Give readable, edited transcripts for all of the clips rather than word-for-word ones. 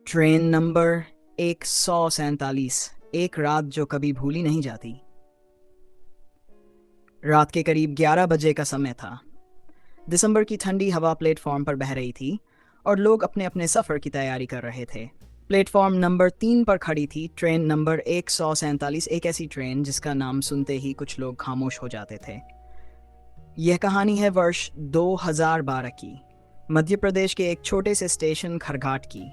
Train number 147, एक रात जो कभी भूली नहीं जाती। रात के करीब 11 बजे का समय था। दिसंबर की ठंडी हवा प्लेटफॉर्म पर बह रही थी और लोग अपने अपने सफ़र की तैयारी कर रहे थे। प्लेटफॉर्म नंबर 3 पर खड़ी थी ट्रेन नंबर 147, एक ऐसी ट्रेन जिसका नाम सुनते ही कुछ लोग खामोश हो जाते थे। यह कहानी है वर्ष 2012 की, मध्य प्रदेश के एक छोटे से स्टेशन खरघाट की।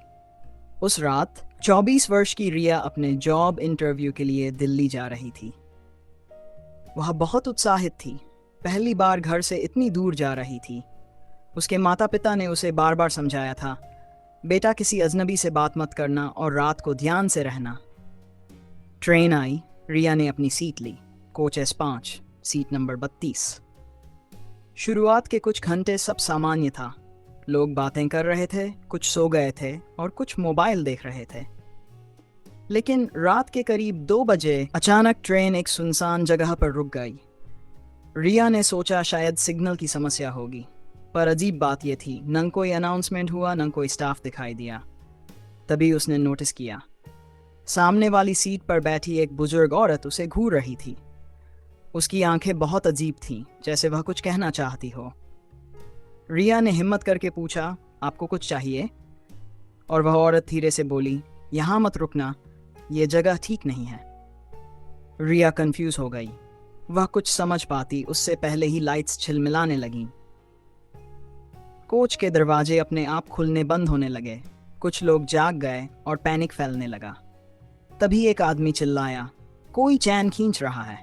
उस रात 24 वर्ष की रिया अपने जॉब इंटरव्यू के लिए दिल्ली जा रही थी। वह बहुत उत्साहित थी, पहली बार घर से इतनी दूर जा रही थी। उसके माता पिता ने उसे बार बार समझाया था, बेटा किसी अजनबी से बात मत करना और रात को ध्यान से रहना। ट्रेन आई, रिया ने अपनी सीट ली, कोच S5, सीट नंबर 32। शुरुआत के कुछ घंटे सब सामान्य था। लोग बातें कर रहे थे, कुछ सो गए थे और कुछ मोबाइल देख रहे थे। लेकिन रात के करीब 2 बजे अचानक ट्रेन एक सुनसान जगह पर रुक गई। रिया ने सोचा शायद सिग्नल की समस्या होगी, पर अजीब बात यह थी, न कोई अनाउंसमेंट हुआ, न कोई स्टाफ दिखाई दिया। तभी उसने नोटिस किया, सामने वाली सीट पर बैठी एक बुजुर्ग औरत उसे घूर रही थी। उसकी आंखें बहुत अजीब थीं, जैसे वह कुछ कहना चाहती हो। रिया ने हिम्मत करके पूछा, आपको कुछ चाहिए? और वह औरत धीरे से बोली, यहाँ मत रुकना, ये जगह ठीक नहीं है। रिया कंफ्यूज हो गई। वह कुछ समझ पाती उससे पहले ही लाइट्स छिलमिलाने लगीं। कोच के दरवाजे अपने आप खुलने बंद होने लगे। कुछ लोग जाग गए और पैनिक फैलने लगा। तभी एक आदमी चिल्लाया, कोई चैन खींच रहा है।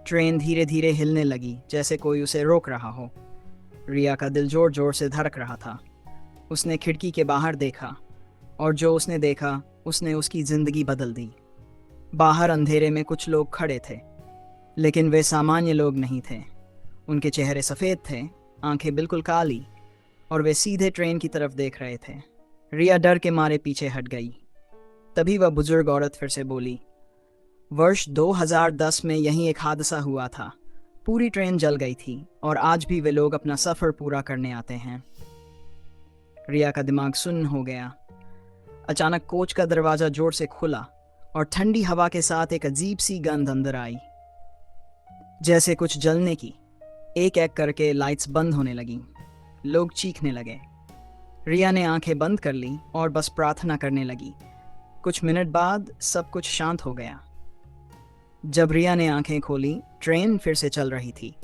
ट्रेन धीरे धीरे हिलने लगी, जैसे कोई उसे रोक रहा हो। रिया का दिल जोर जोर से धड़क रहा था। उसने खिड़की के बाहर देखा और जो उसने देखा उसने उसकी जिंदगी बदल दी। बाहर अंधेरे में कुछ लोग खड़े थे, लेकिन वे सामान्य लोग नहीं थे। उनके चेहरे सफ़ेद थे, आंखें बिल्कुल काली, और वे सीधे ट्रेन की तरफ देख रहे थे। रिया डर के मारे पीछे हट गई। तभी वह बुजुर्ग औरत फिर से बोली, वर्ष 2010 में यहीं एक हादसा हुआ था। पूरी ट्रेन जल गई थी और आज भी वे लोग अपना सफ़र पूरा करने आते हैं। रिया का दिमाग सुन्न हो गया। अचानक कोच का दरवाज़ा जोर से खुला और ठंडी हवा के साथ एक अजीब सी गंध अंदर आई, जैसे कुछ जलने की। एक एक करके लाइट्स बंद होने लगीं। लोग चीखने लगे। रिया ने आंखें बंद कर ली और बस प्रार्थना करने लगी। कुछ मिनट बाद सब कुछ शांत हो गया। जब रिया ने आंखें खोली, ट्रेन फिर से चल रही थी।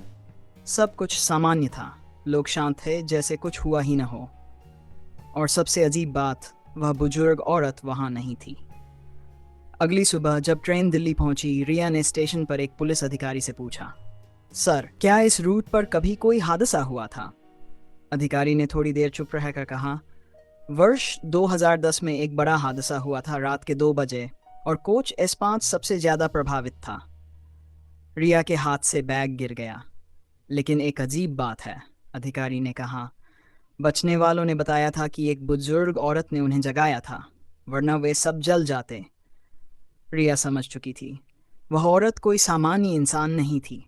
सब कुछ सामान्य था, लोग शांत थे, जैसे कुछ हुआ ही न हो। और सबसे अजीब बात, वह बुजुर्ग औरत वहां नहीं थी। अगली सुबह जब ट्रेन दिल्ली पहुंची, रिया ने स्टेशन पर एक पुलिस अधिकारी से पूछा, सर, क्या इस रूट पर कभी कोई हादसा हुआ था? अधिकारी ने थोड़ी देर चुप रहकर कहा, वर्ष 2010 में एक बड़ा हादसा हुआ था रात के 2 बजे, और कोच S5 सबसे ज्यादा प्रभावित था। रिया के हाथ से बैग गिर गया। लेकिन एक अजीब बात है, अधिकारी ने कहा, बचने वालों ने बताया था कि एक बुजुर्ग औरत ने उन्हें जगाया था, वरना वे सब जल जाते। रिया समझ चुकी थी, वह औरत कोई सामान्य इंसान नहीं थी।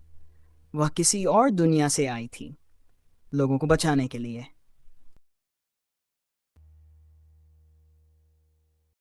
वह किसी और दुनिया से आई थी, लोगों को बचाने के लिए।